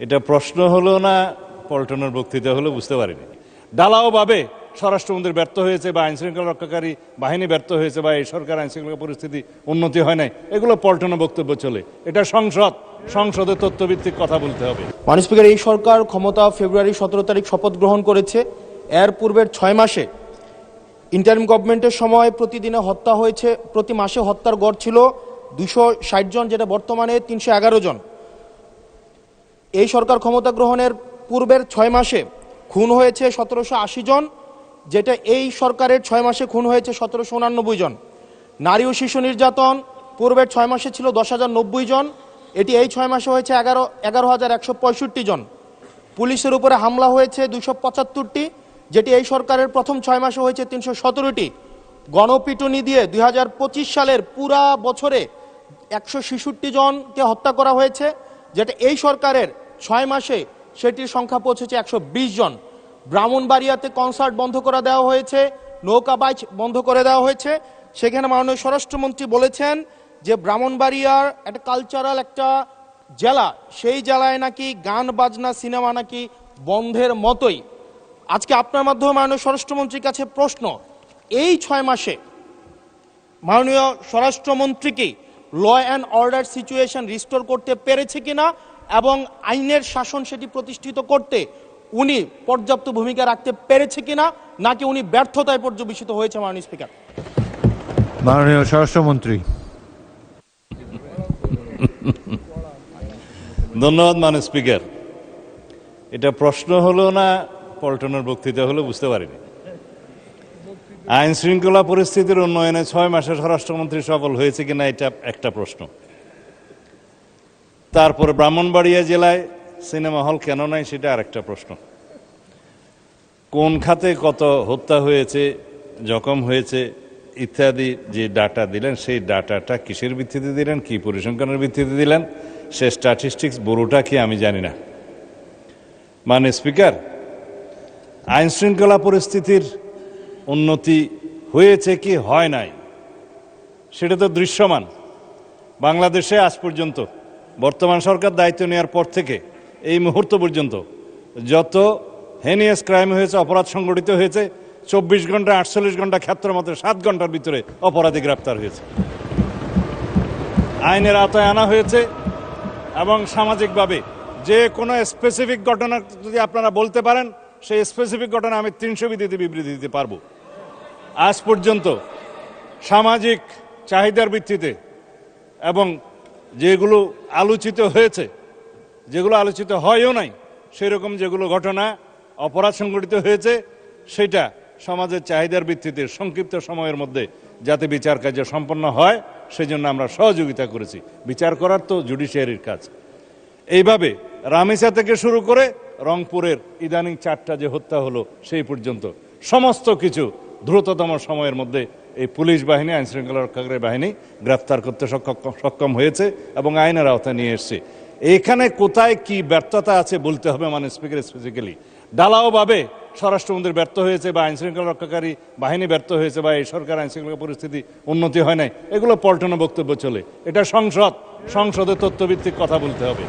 এটা প্রশ্ন হলো না পল্টনের বক্তৃতা হলো বুঝতে পারিনি। ঢালাওভাবে স্বরাষ্ট্রমন্ত্রী ব্যর্থ হয়েছে বা আইনশৃঙ্খলা রক্ষাকারী বাহিনী ব্যর্থ হয়েছে বা এই সরকার আইনশৃঙ্খলা পরিস্থিতি উন্নতি হয় নাই, এগুলো পল্টনের বক্তব্য চলে। এটা সংসদে তথ্যভিত্তিক কথা বলতে হবে। মাননীয় স্পিকার, এই সরকার ক্ষমতা ফেব্রুয়ারি 17 তারিখ শপথ গ্রহণ করেছে। এর পূর্বের 6 মাসে ইন্টারিম গভর্নমেন্টের সময় প্রতিদিনে হত্যা হয়েছে, প্রতি মাসে হত্যার গড় ছিল 260 জন, যেটা বর্তমানে 311 জন। এই সরকার ক্ষমতা গ্রহণের পূর্বের 6 মাসে খুন হয়েছে 1780 জন, যেটা এই সরকারের 6 মাসে খুন হয়েছে 1789 জন। নারী ও শিশু নির্যাতন পূর্বের 6 মাসে ছিল 10,090 জন, এটি এই 6 মাসে হয়েছে 11,165 জন। পুলিশের উপরে হামলা হয়েছে 275টি, যেটি এই সরকারের প্রথম 6 মাসে হয়েছে 317টি। গণপিটুনি দিয়ে 2025 সালের পুরা বছরে 166 জনকে হত্যা করা হয়েছে, যেটা এই সরকারের 6 মাসে সেটির সংখ্যা পৌঁছেছে 120 জন। ব্রাহ্মণবাড়িয়াতে কনসার্ট বন্ধ করে দেওয়া হয়েছে, নৌকাবাজ বন্ধ করে দেওয়া হয়েছে। সেখানে মাননীয় স্বরাষ্ট্রমন্ত্রী বলেছেন যে ব্রাহ্মণবাড়িয়ার একটা কালচারাল একটা জেলা, সেই জেলায় নাকি গান বাজনা সিনেমা নাকি বন্ধের মতোই। আজকে আপনার মাধ্যমে মাননীয় স্বরাষ্ট্রমন্ত্রীর কাছে প্রশ্ন, এই 6 মাসে মাননীয় স্বরাষ্ট্রমন্ত্রী কি law and order situation restore করতে পেরেছে কিনা এবং আইনের শাসন সেটি প্রতিষ্ঠিত করতে উনি পর্যাপ্ত ভূমিকা রাখতে পেরেছে কিনা, নাকি উনি ব্যর্থতায় পর্যবেসিত হয়েছে? মাননীয় স্পিকার। মাননীয় স্বরাষ্ট্রমন্ত্রী। ধন্যবাদ মাননীয় স্পিকার। এটা প্রশ্ন হলো না পল্টনের বক্তৃতা হলো বুঝতে পারিনি। আইন শৃঙ্খলা পরিস্থিতির উন্নয়নে 6 মাসে স্বরাষ্ট্রমন্ত্রী সফল হয়েছে কিনা এটা একটা প্রশ্ন। তারপরে ব্রাহ্মণবাড়িয়া জেলায় সিনেমা হল কেন নাই সেটা আরেকটা প্রশ্ন। কোন খাতে কত হত্যা হয়েছে, জখম হয়েছে ইত্যাদি যে ডাটা দিলেন, সেই ডাটাটা কিসের ভিত্তিতে দিলেন, কি পরিসংখ্যানের ভিত্তিতে দিলেন, সে স্ট্যাটিস্টিক্স বড়টা কি আমি জানি না। মাননীয় স্পিকার, আইন শৃঙ্খলা পরিস্থিতির উন্নতি হয়েছে কি হয় নাই সেটা তো দৃশ্যমান। বাংলাদেশে আজ পর্যন্ত বর্তমান সরকার দায়িত্ব নেওয়ার পর থেকে এই মুহূর্ত পর্যন্ত যত হেনিয়াস ক্রাইম হয়েছে, অপরাধ সংগঠিত হয়েছে, 24 ঘন্টা 48 ঘন্টা ক্ষেত্রের মধ্যে 7 ঘন্টার ভিতরে অপরাধী গ্রেপ্তার হয়েছে, আইনের আওতায় আনা হয়েছে। এবং সামাজিকভাবে যে কোনো স্পেসিফিক ঘটনা যদি আপনারা বলতে পারেন, সেই স্পেসিফিক ঘটনা আমি 300 বিবৃতি দিতে পারবো। আজ পর্যন্ত সামাজিক চাহিদার ভিত্তিতে এবং যেগুলো আলোচিত হয়েছে, যেগুলো আলোচিত হয়ও নাই, সেরকম যেগুলো ঘটনা অপরাধ সংঘটিত হয়েছে, সেটা সমাজের চাহিদার ভিত্তিতে সংক্ষিপ্ত সময়ের মধ্যে যাতে বিচার কার্য সম্পন্ন হয় সেজন্য আমরা সহযোগিতা করেছি। বিচার করার তো জুডিশিয়ারির কাজ। এইভাবে রামিসা থেকে শুরু করে রংপুরের ইদানিং 4টা যে হত্যা হলো সেই পর্যন্ত সমস্ত কিছু দ্রুততম সময়ের মধ্যে এই পুলিশ বাহিনী, আইন শৃঙ্খলা রক্ষাকারী বাহিনী গ্রেফতার করতে সক্ষম হয়েছে এবং আইনের আওতায় নিয়ে এসছে। এখানে কোথায় কি ব্যর্থতা আছে বলতে হবে মাননীয় স্পিকার। স্পেসিক্যালি ঢালাওভাবে স্বরাষ্ট্রমন্ত্রী ব্যর্থ হয়েছে বা আইন শৃঙ্খলা রক্ষাকারী বাহিনী ব্যর্থ হয়েছে বা এই সরকার আইন শৃঙ্খলা পরিস্থিতি উন্নতি হয় নাই, এগুলো পল্টনের বক্তব্য চলে। এটা সংসদে তথ্যভিত্তিক কথা বলতে হবে।